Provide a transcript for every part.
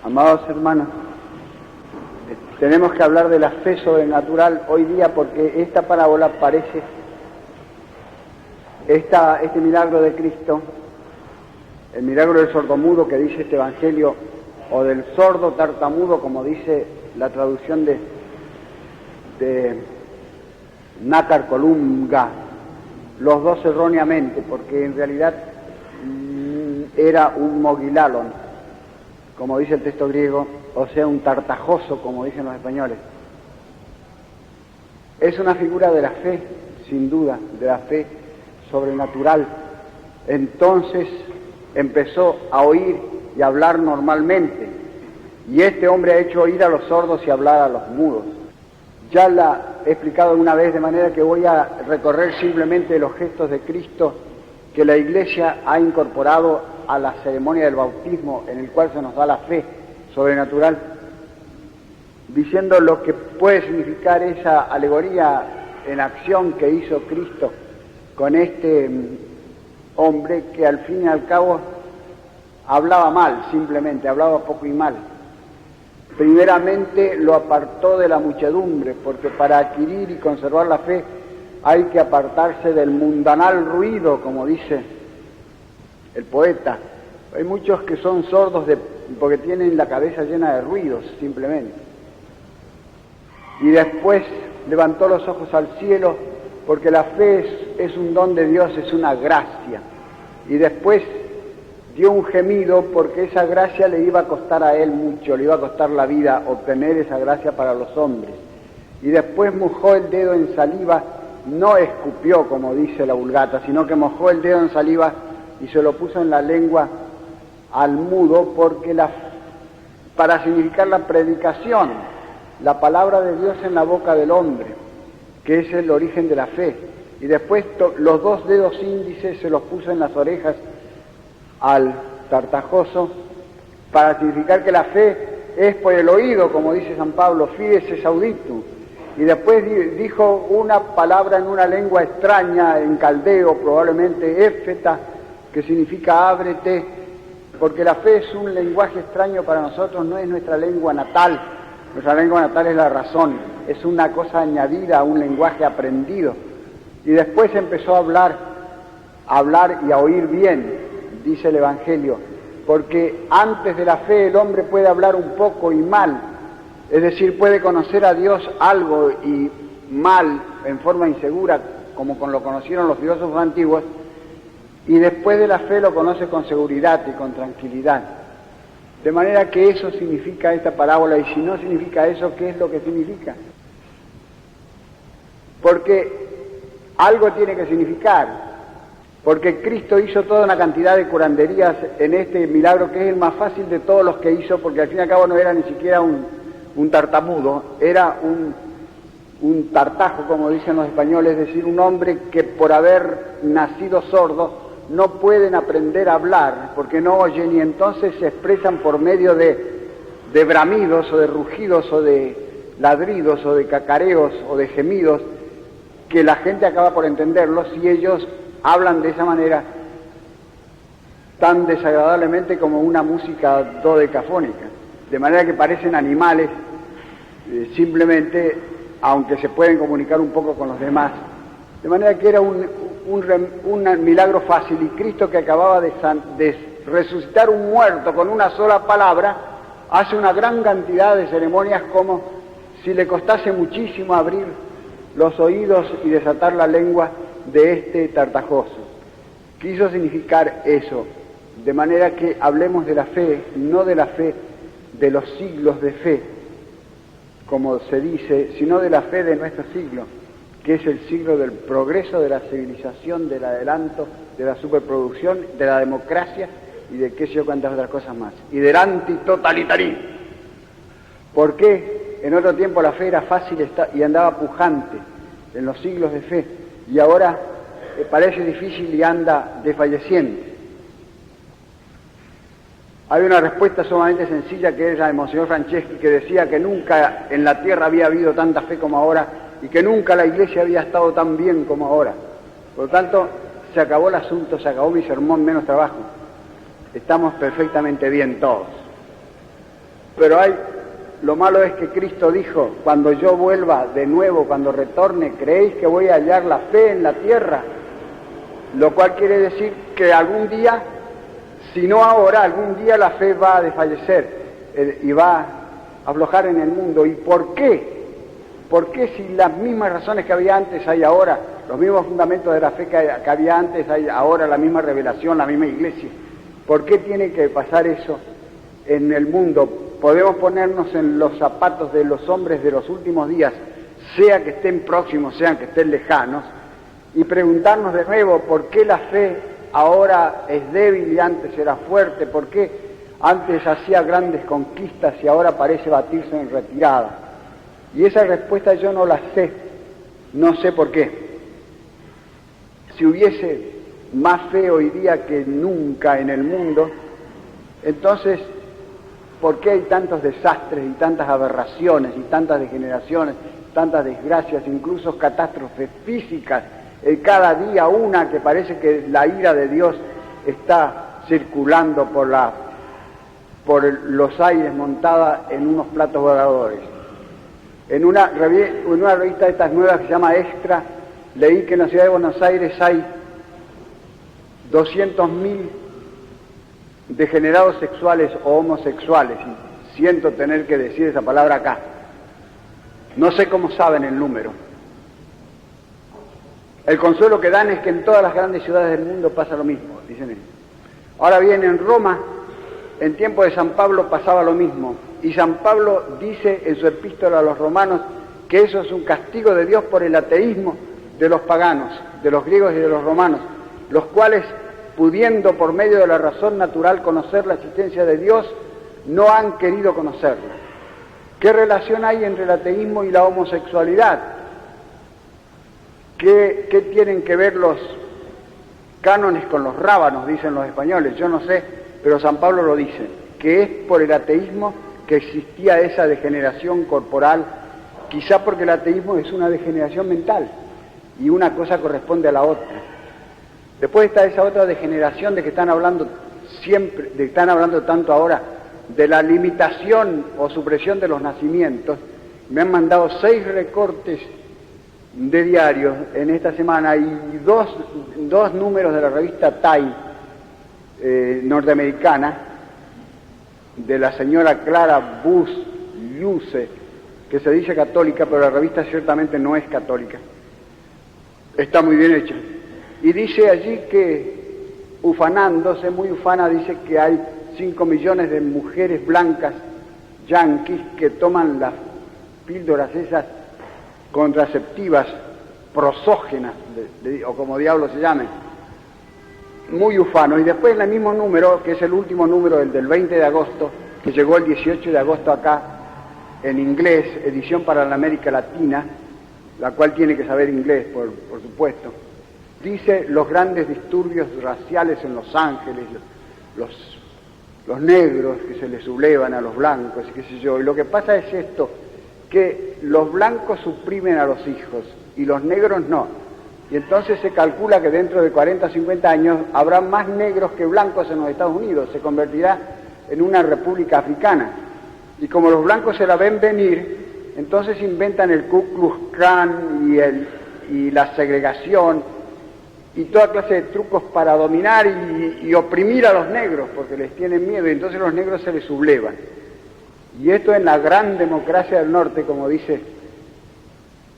Amados hermanos, tenemos que hablar de la fe sobrenatural hoy día porque esta parábola parece, este milagro de Cristo, el milagro del sordomudo que dice este evangelio, o del sordo tartamudo como dice la traducción de Nácar Colunga, los dos erróneamente, porque en realidad era un mogilalon, como dice el texto griego, o sea, un tartajoso, como dicen los españoles. Es una figura de la fe, sin duda, de la fe sobrenatural. Entonces empezó a oír y a hablar normalmente, y este hombre ha hecho oír a los sordos y hablar a los mudos. Ya la he explicado una vez, de manera que voy a recorrer simplemente los gestos de Cristo que la Iglesia ha incorporado a la ceremonia del bautismo, en el cual se nos da la fe sobrenatural, diciendo lo que puede significar esa alegoría en acción que hizo Cristo con este hombre que al fin y al cabo hablaba mal, simplemente, hablaba poco y mal. Primeramente lo apartó de la muchedumbre, porque para adquirir y conservar la fe hay que apartarse del mundanal ruido, como dice el poeta. Hay muchos que son sordos porque tienen la cabeza llena de ruidos, simplemente. Y después levantó los ojos al cielo, porque la fe es un don de Dios, es una gracia. Y después dio un gemido, porque esa gracia le iba a costar a él mucho, le iba a costar la vida obtener esa gracia para los hombres. Y después mojó el dedo en saliva, no escupió, como dice la Vulgata, sino que mojó el dedo en saliva y se lo puso en la lengua al mudo, porque para significar la predicación, la palabra de Dios en la boca del hombre, que es el origen de la fe. Y después los dos dedos índices se los puso en las orejas al tartajoso, para significar que la fe es por el oído, como dice San Pablo, fides es auditum. Y después dijo una palabra en una lengua extraña, en caldeo, probablemente éfeta, que significa ábrete, porque la fe es un lenguaje extraño para nosotros, no es nuestra lengua natal. Nuestra lengua natal es la razón, es una cosa añadida a un lenguaje aprendido. Y después empezó a hablar y a oír bien, dice el Evangelio, porque antes de la fe el hombre puede hablar un poco y mal, es decir, puede conocer a Dios algo y mal, en forma insegura, como lo conocieron los filósofos antiguos, y después de la fe lo conoce con seguridad y con tranquilidad. De manera que eso significa esta parábola, y si no significa eso, ¿qué es lo que significa? Porque algo tiene que significar, porque Cristo hizo toda una cantidad de curanderías en este milagro, que es el más fácil de todos los que hizo, porque al fin y al cabo no era ni siquiera un tartamudo, era un tartajo, como dicen los españoles, es decir, un hombre que por haber nacido sordo no pueden aprender a hablar, porque no oyen, y entonces se expresan por medio de bramidos, o de rugidos, o de ladridos, o de cacareos, o de gemidos, que la gente acaba por entenderlos, y ellos hablan de esa manera tan desagradablemente como una música dodecafónica, de manera que parecen animales, simplemente, aunque se pueden comunicar un poco con los demás. De manera que era un milagro fácil, y Cristo, que acababa de resucitar un muerto con una sola palabra, hace una gran cantidad de ceremonias, como si le costase muchísimo abrir los oídos y desatar la lengua de este tartajoso. Quiso significar eso, de manera que hablemos de la fe, no de la fe de los siglos de fe, como se dice, sino de la fe de nuestro siglo, que es el siglo del progreso, de la civilización, del adelanto, de la superproducción, de la democracia y de qué sé yo cuántas otras cosas más, y del antitotalitarismo. ¿Por qué en otro tiempo la fe era fácil y andaba pujante en los siglos de fe, y ahora parece difícil y anda desfalleciente? Hay una respuesta sumamente sencilla, que es la de Monseñor Franceschi, que decía que nunca en la tierra había habido tanta fe como ahora, y que nunca la Iglesia había estado tan bien como ahora. Por lo tanto, se acabó el asunto, se acabó mi sermón, menos trabajo. Estamos perfectamente bien todos. Pero lo malo es que Cristo dijo, cuando yo vuelva de nuevo, cuando retorne, ¿creéis que voy a hallar la fe en la tierra? Lo cual quiere decir que algún día, si no ahora, algún día la fe va a desfallecer y va a aflojar en el mundo. ¿Y por qué? ¿Por qué si las mismas razones que había antes hay ahora, los mismos fundamentos de la fe que había antes hay ahora, la misma revelación, la misma iglesia? ¿Por qué tiene que pasar eso en el mundo? Podemos ponernos en los zapatos de los hombres de los últimos días, sea que estén próximos, sean que estén lejanos, y preguntarnos de nuevo por qué la fe ahora es débil y antes era fuerte, por qué antes hacía grandes conquistas y ahora parece batirse en retirada. Y esa respuesta yo no la sé, no sé por qué. Si hubiese más fe hoy día que nunca en el mundo, entonces, ¿por qué hay tantos desastres y tantas aberraciones y tantas degeneraciones, tantas desgracias, incluso catástrofes físicas? Cada día una que parece que la ira de Dios está circulando por los aires montada en unos platos voladores. En una revista de estas nuevas que se llama Extra, leí que en la ciudad de Buenos Aires hay 200.000 degenerados sexuales o homosexuales, y siento tener que decir esa palabra acá. No sé cómo saben el número. El consuelo que dan es que en todas las grandes ciudades del mundo pasa lo mismo, dicen ellos. Ahora bien, en Roma, en tiempo de San Pablo pasaba lo mismo, y San Pablo dice en su epístola a los romanos que eso es un castigo de Dios por el ateísmo de los paganos, de los griegos y de los romanos, los cuales, pudiendo por medio de la razón natural conocer la existencia de Dios, no han querido conocerla. ¿Qué relación hay entre el ateísmo y la homosexualidad? ¿Qué tienen que ver los cánones con los rábanos, dicen los españoles? Yo no sé, pero San Pablo lo dice, que es por el ateísmo que existía esa degeneración corporal, quizá porque el ateísmo es una degeneración mental, y una cosa corresponde a la otra. Después está esa otra degeneración de que están hablando siempre, de que están hablando tanto ahora, de la limitación o supresión de los nacimientos. Me han mandado 6 recortes de diarios en esta semana y dos números de la revista Time norteamericana, de la señora Clara Bush Luce, que se dice católica, pero la revista ciertamente no es católica. Está muy bien hecha. Y dice allí que, ufanándose, muy ufana, dice que hay 5 millones de mujeres blancas yanquis que toman las píldoras esas contraceptivas prosógenas, o como diablos se llamen, muy ufano. Y después en el mismo número, que es el último número, el del 20 de agosto, que llegó el 18 de agosto acá, en inglés, edición para la América Latina, la cual tiene que saber inglés, por supuesto, dice los grandes disturbios raciales en Los Ángeles, los negros que se les sublevan a los blancos y qué sé yo. Y lo que pasa es esto, que los blancos suprimen a los hijos y los negros no. Y entonces se calcula que dentro de 40 o 50 años habrá más negros que blancos en los Estados Unidos, se convertirá en una república africana. Y como los blancos se la ven venir, entonces inventan el Ku Klux Klan y la segregación y toda clase de trucos para dominar y oprimir a los negros, porque les tienen miedo, y entonces los negros se les sublevan. Y esto en la gran democracia del norte, como dice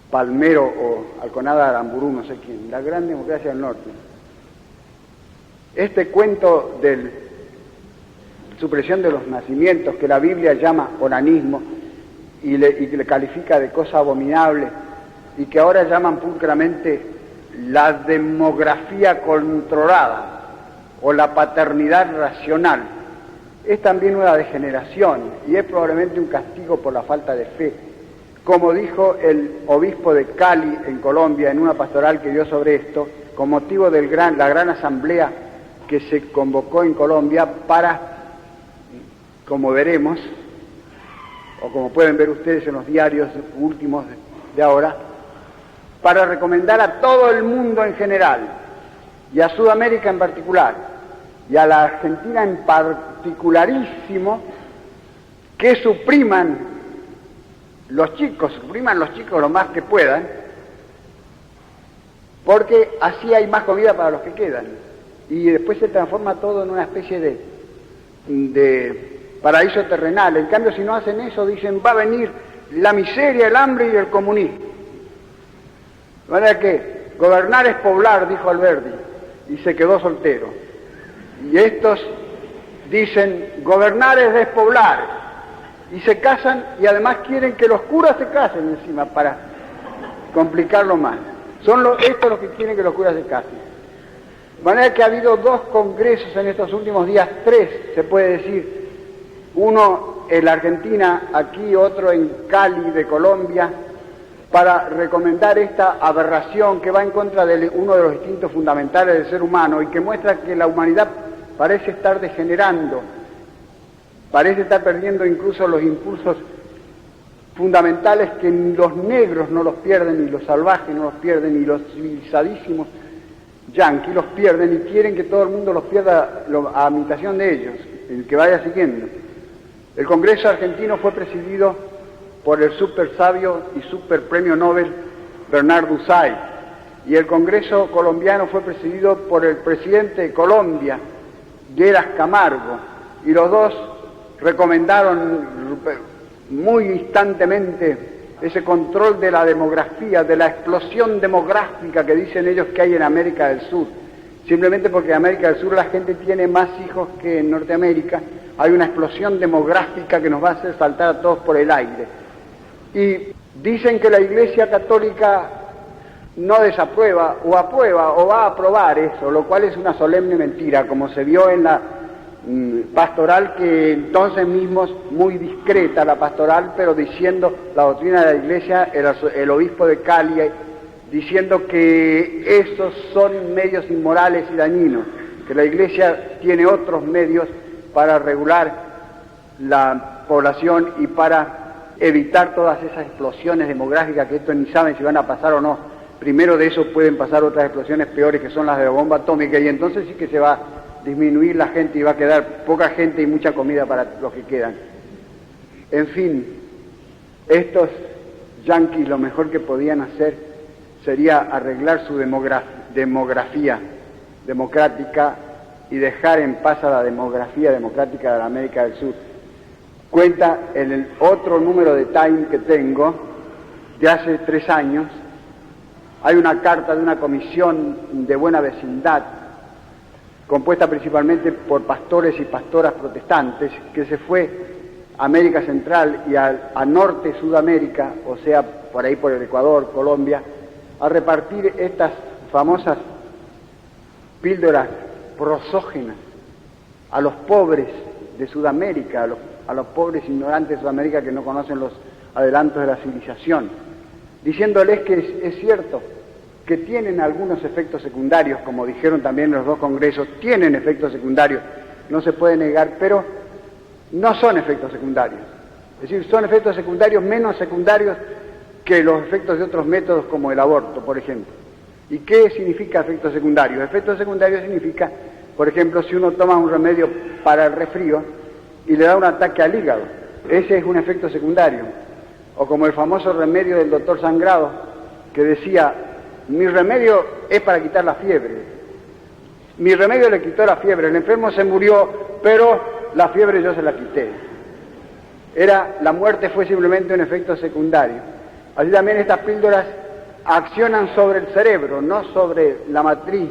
Palmero o Alconada Aramburu, no sé quién, la gran democracia del norte. Este cuento de supresión de los nacimientos, que la Biblia llama onanismo y le califica de cosa abominable, y que ahora llaman pulcramente la demografía controlada o la paternidad racional, es también una degeneración y es probablemente un castigo por la falta de fe. Como dijo el obispo de Cali en Colombia en una pastoral que dio sobre esto, con motivo de la gran asamblea que se convocó en Colombia para, como veremos, o como pueden ver ustedes en los diarios últimos de ahora, para recomendar a todo el mundo en general, y a Sudamérica en particular, y a la Argentina en particularísimo, que supriman los chicos lo más que puedan, porque así hay más comida para los que quedan. Y después se transforma todo en una especie de paraíso terrenal. En cambio, si no hacen eso, dicen, va a venir la miseria, el hambre y el comunismo. De manera que gobernar es poblar, dijo Alberti, y se quedó soltero. Y estos dicen, gobernar es despoblar, y se casan, y además quieren que los curas se casen encima, para complicarlo más. Estos los que quieren que los curas se casen. De manera que ha habido 2 congresos en estos últimos días, 3 se puede decir, uno en la Argentina, aquí otro en Cali de Colombia, para recomendar esta aberración que va en contra de uno de los instintos fundamentales del ser humano y que muestra que la humanidad parece estar degenerando, parece estar perdiendo incluso los impulsos fundamentales que ni los negros no los pierden, ni los salvajes no los pierden, ni los civilizadísimos yanquis los pierden, y quieren que todo el mundo los pierda a imitación de ellos, el que vaya siguiendo. El Congreso argentino fue presidido por el súper sabio y súper premio Nobel Bernardo Usay, y el Congreso colombiano fue presidido por el presidente de Colombia, Lleras Camargo, y los dos recomendaron muy instantemente ese control de la demografía, de la explosión demográfica que dicen ellos que hay en América del Sur. Simplemente porque en América del Sur la gente tiene más hijos que en Norteamérica, hay una explosión demográfica que nos va a hacer saltar a todos por el aire. Y dicen que la Iglesia Católica no desaprueba, o aprueba, o va a aprobar eso, lo cual es una solemne mentira, como se vio en la pastoral, que entonces mismos, muy discreta la pastoral, pero diciendo la doctrina de la Iglesia, el obispo de Cali, diciendo que esos son medios inmorales y dañinos, que la Iglesia tiene otros medios para regular la población y para evitar todas esas explosiones demográficas que estos ni saben si van a pasar o no. Primero de eso pueden pasar otras explosiones peores, que son las de la bomba atómica, y entonces sí que se va a disminuir la gente y va a quedar poca gente y mucha comida para los que quedan. En fin, estos yanquis lo mejor que podían hacer sería arreglar su demografía democrática y dejar en paz a la demografía democrática de la América del Sur. Cuenta en el otro número de Time que tengo, de hace 3 años, hay una carta de una comisión de buena vecindad, compuesta principalmente por pastores y pastoras protestantes, que se fue a América Central y a Norte Sudamérica, o sea, por ahí por el Ecuador, Colombia, a repartir estas famosas píldoras prosógenas a los pobres de Sudamérica, a los pobres ignorantes de Sudamérica que no conocen los adelantos de la civilización, diciéndoles que es cierto que tienen algunos efectos secundarios, como dijeron también los 2 congresos, tienen efectos secundarios, no se puede negar, pero no son efectos secundarios. Es decir, son efectos secundarios menos secundarios que los efectos de otros métodos como el aborto, por ejemplo. ¿Y qué significa efectos secundarios? Efectos secundarios significa, por ejemplo, si uno toma un remedio para el resfrío y le da un ataque al hígado, ese es un efecto secundario. O como el famoso remedio del doctor Sangrado, que decía, mi remedio es para quitar la fiebre. Mi remedio le quitó la fiebre, el enfermo se murió, pero la fiebre yo se la quité. La muerte fue simplemente un efecto secundario. Así también estas píldoras accionan sobre el cerebro, no sobre la matriz,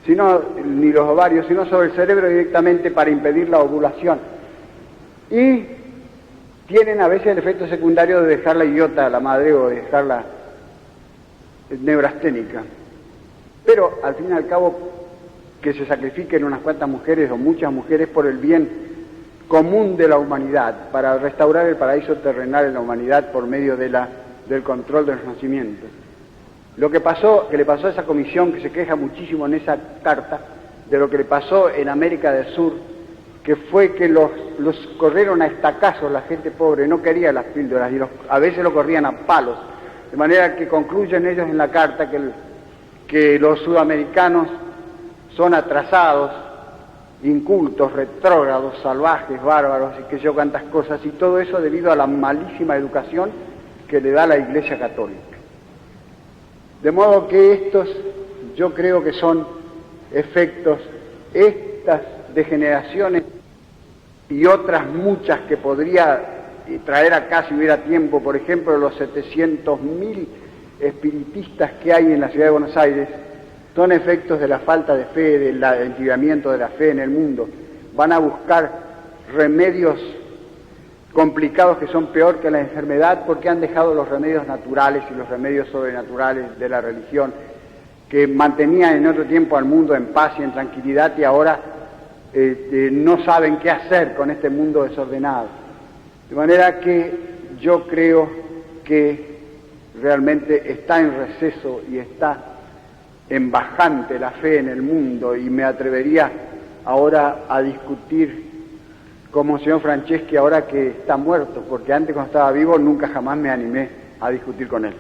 ni los ovarios, sino sobre el cerebro directamente para impedir la ovulación. Y tienen a veces el efecto secundario de dejarla idiota a la madre o de dejarla neurasténica. Pero al fin y al cabo, que se sacrifiquen unas cuantas mujeres o muchas mujeres por el bien común de la humanidad, para restaurar el paraíso terrenal en la humanidad por medio del control de los nacimientos. Lo que le pasó a esa comisión, que se queja muchísimo en esa carta, de lo que le pasó en América del Sur, que fue que los corrieron a estacazos, la gente pobre no quería las píldoras y a veces lo corrían a palos, de manera que concluyen ellos en la carta que los sudamericanos son atrasados incultos, retrógrados, salvajes, bárbaros y que yo cuantas cosas, y todo eso debido a la malísima educación que le da la Iglesia Católica. De modo que estos yo creo que son efectos, estas degeneraciones y otras muchas que podría traer acá si hubiera tiempo, por ejemplo los 700.000 espiritistas que hay en la ciudad de Buenos Aires, son efectos de la falta de fe, del enfriamiento de la fe en el mundo. Van a buscar remedios complicados que son peor que la enfermedad porque han dejado los remedios naturales y los remedios sobrenaturales de la religión que mantenían en otro tiempo al mundo en paz y en tranquilidad y ahora no saben qué hacer con este mundo desordenado. De manera que yo creo que realmente está en receso y está en bajante la fe en el mundo, y me atrevería ahora a discutir como señor Franceschi ahora que está muerto, porque antes cuando estaba vivo nunca jamás me animé a discutir con él.